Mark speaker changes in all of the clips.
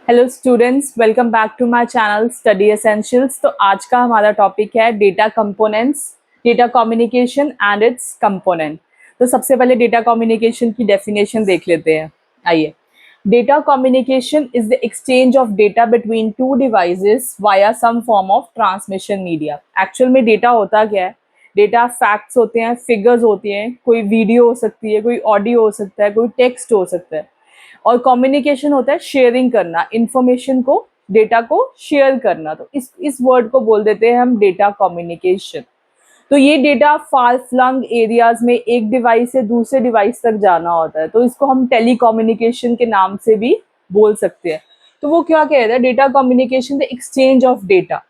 Speaker 1: Hello students, welcome back to my channel study essentials. तो आज का हमारा टॉपिक है data components, data communication and its component. तो सबसे पहले डेटा कम्युनिकेशन की डेफिनेशन देख लेते हैं। आइए। Data communication is the exchange of data between two devices via some form of transmission media. Actual में डेटा होता क्या है? डेटा फैक्ट्स होते हैं, फिगर्स होती हैं, कोई वीडियो हो सकती है, कोई ऑडियो हो सकता है, कोई टेक्स्ट हो सकता है। और कम्युनिकेशन होता है शेयरिंग करना, इंफॉर्मेशन को, डेटा को शेयर करना। तो इस वर्ड को बोल देते हैं हम डेटा कम्युनिकेशन। तो ये डेटा फार फ्लंग एरियाज में एक डिवाइस से दूसरे डिवाइस तक जाना होता है, तो इसको हम टेली कम्युनिकेशन के नाम से भी बोल सकते हैं। तो वो क्या कह रहा है? Data communication the exchange of data.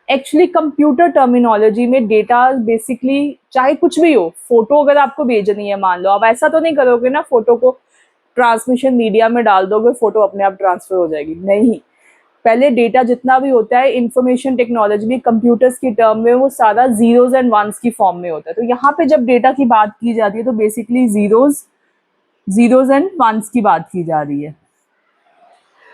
Speaker 1: Actually computer terminology में डेटा बेसिकली चाहे कुछ भी हो, फोटो अगर आपको भेजनी है, मान लो, आप ऐसा तो नहीं करोगे ना फोटो को ट्रांसमिशन मीडिया में डाल दोगे, फोटो अपने आप ट्रांसफर हो जाएगी, नहीं। पहले डेटा जितना भी होता है इंफॉर्मेशन टेक्नोलॉजी में, कंप्यूटर्स की टर्म में, वो सारा जीरोज एंड वंस की फॉर्म में होता है। तो यहाँ पे जब डेटा की बात की जाती है तो बेसिकली जीरोज एंड वंस की बात की जा रही है।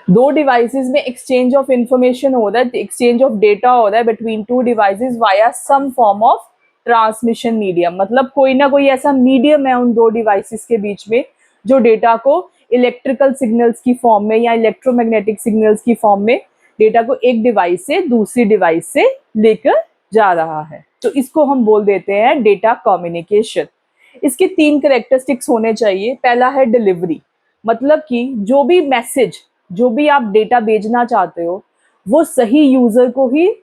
Speaker 1: दो डिवाइसेस में एक्सचेंज ऑफ इंफॉर्मेशन हो रहा है, एक्सचेंज ऑफ डेटा हो रहा है between two devices via some form of transmission medium. मतलब कोई ना कोई ऐसा मीडियम है उन दो डिवाइसेस के बीच में जो डेटा को इलेक्ट्रिकल सिग्नल्स की फॉर्म में या इलेक्ट्रोमैग्नेटिक सिग्नल्स की फॉर्म में डेटा को एक डिवाइस से दूसरी डिवाइस से लेकर जा रहा है। तो इसको हम बोल देते हैं डेटा कम्युनिकेशन। इसके तीन करेक्टरिस्टिक्स होने चाहिए। पहला है डिलीवरी, मतलब कि जो भी मैसेज, जो भी आप डेटा भेजना चाहते हो, वो सही यूजर को ही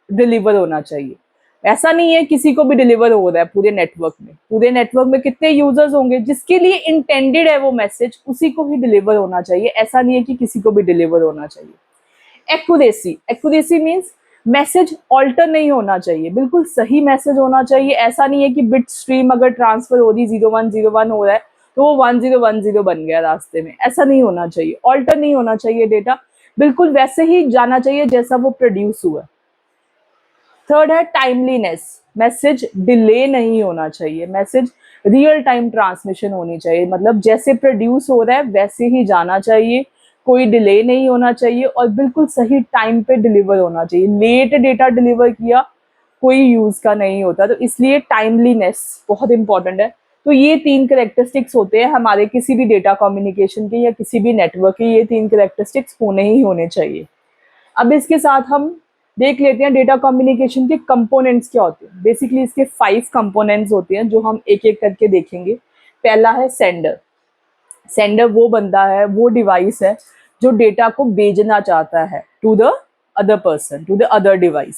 Speaker 1: डिलीवर होना चाहिए। ऐसा नहीं है किसी को भी डिलीवर हो रहा है पूरे नेटवर्क में। पूरे नेटवर्क में कितने यूजर्स होंगे, जिसके लिए इंटेंडेड है वो मैसेज, उसी को ही डिलीवर होना चाहिए। ऐसा नहीं है कि किसी को भी डिलीवर होना चाहिए। Accuracy, accuracy means message alter नहीं होना चाहिए, बिल्कुल सही मैसेज होना चाहिए। ऐसा नहीं है कि बिट स्ट्रीम अगर ट्रांसफर हो रही 0101 हो रहा है तो वो 1010 बन गया रास्ते में, ऐसा नहीं होना चाहिए। ऑल्टर नहीं होना चाहिए डेटा, बिल्कुल वैसे ही जाना चाहिए जैसा वो प्रोड्यूस हुआ। थर्ड है टाइमलीनेस, मैसेज डिले नहीं होना चाहिए, मैसेज रियल टाइम ट्रांसमिशन होनी चाहिए। मतलब जैसे प्रोड्यूस हो रहा है वैसे ही जाना चाहिए, कोई डिले नहीं होना चाहिए और बिल्कुल सही टाइम पे डिलीवर होना चाहिए। लेट डेटा डिलीवर किया कोई यूज का नहीं होता, तो इसलिए टाइमलीनेस बहुत इंपॉर्टेंट है। तो ये तीन करेक्टरिस्टिक्स होते हैं हमारे किसी भी डेटा कम्युनिकेशन के या किसी भी नेटवर्क के, ये तीन करेक्टरिस्टिक्स होने ही होने चाहिए। अब इसके साथ हम देख लेते हैं डेटा कम्युनिकेशन के कंपोनेंट्स क्या होते हैं। बेसिकली इसके 5 कंपोनेंट्स होते हैं जो हम एक एक करके देखेंगे। पहला है सेंडर। सेंडर वो बंदा है, वो डिवाइस है जो डेटा को भेजना चाहता है to the other person, to the other device.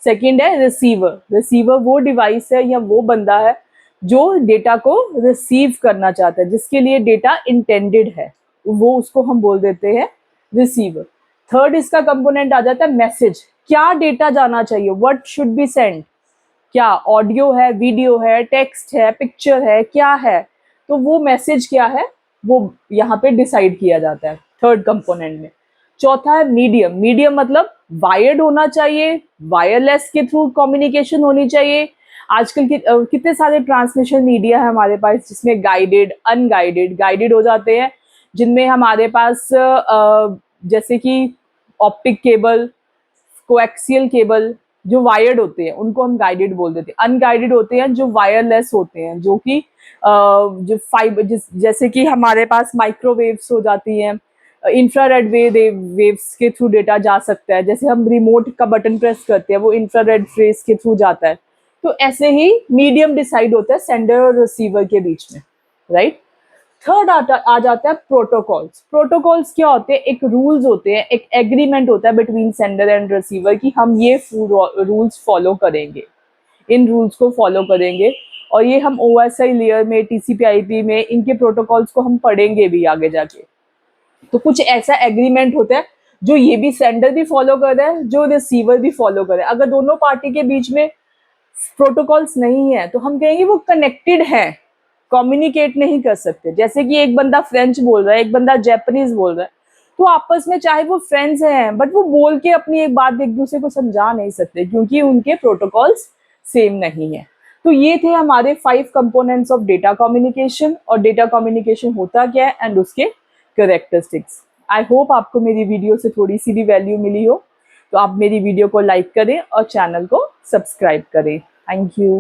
Speaker 1: Second है रिसीवर। रिसीवर वो डिवाइस है या वो बंदा है जो डेटा को रिसीव करना चाहता है, जिसके लिए डेटा इंटेंडेड है, वो उसको हम बोल देते हैं रिसीवर। थर्ड इसका कंपोनेंट आ जाता है मैसेज। क्या डेटा जाना चाहिए, व्हाट शुड बी सेंड, क्या ऑडियो है, वीडियो है, टेक्स्ट है, पिक्चर है, क्या है, तो वो मैसेज क्या है वो यहाँ पे डिसाइड किया जाता है थर्ड कंपोनेंट में। चौथा है मीडियम। मीडियम मतलब वायर्ड होना चाहिए, वायरलेस के थ्रू कम्युनिकेशन होनी चाहिए। आजकल कितने सारे ट्रांसमिशन मीडिया है हमारे पास, जिसमें गाइडेड, अनगाइडेड। गाइडेड हो जाते हैं जिनमें हमारे पास जैसे कि ऑप्टिक केबल, कोएक्सियल केबल जो वायर्ड होते हैं उनको हम गाइडेड बोल देते हैं। अनगाइडेड होते हैं जो वायरलेस होते हैं, जो कि जो फाइबर, जैसे कि हमारे पास माइक्रोवेव्स हो जाती हैं, इंफ्रारेड वेव्स के थ्रू डेटा जा सकता है। जैसे हम रिमोट का बटन प्रेस करते हैं वो इंफ्रारेड रेज के थ्रू जाता है। तो ऐसे ही मीडियम डिसाइड होता है सेंडर और रिसीवर के बीच में, राइट। थर्ड आ जाता है प्रोटोकॉल्स। प्रोटोकॉल्स क्या होते हैं? एक रूल्स होते हैं, एक एग्रीमेंट होता है बिटवीन सेंडर एंड रिसीवर कि हम ये रूल्स फॉलो करेंगे, इन रूल्स को फॉलो करेंगे। और ये हम OSI लेयर में, TCP/IP में इनके प्रोटोकॉल्स को हम पढ़ेंगे भी आगे जाके। तो कुछ ऐसा एग्रीमेंट होता है जो ये भी सेंडर भी फॉलो कर रहा है, जो रिसीवर भी फॉलो कर रहा है। अगर दोनों पार्टी के बीच में प्रोटोकॉल्स नहीं है तो हम कहेंगे वो कनेक्टेड है, कम्युनिकेट नहीं कर सकते। जैसे कि एक बंदा फ्रेंच बोल रहा है, एक बंदा जापानीज बोल रहा है, तो आपस में चाहे वो फ्रेंड्स हैं बट वो बोल के अपनी एक बात एक दूसरे को समझा नहीं सकते क्योंकि उनके प्रोटोकॉल्स सेम नहीं है। तो ये थे हमारे 5 कंपोनेंट्स ऑफ डेटा कम्युनिकेशन। और डेटा कम्युनिकेशन होता क्या है एंड उसके करेक्टरिस्टिक्स। आई होप आपको मेरी वीडियो से थोड़ी सी भी वैल्यू मिली हो। तो आप मेरी वीडियो को लाइक करें और चैनल को सब्सक्राइब करें। Thank you.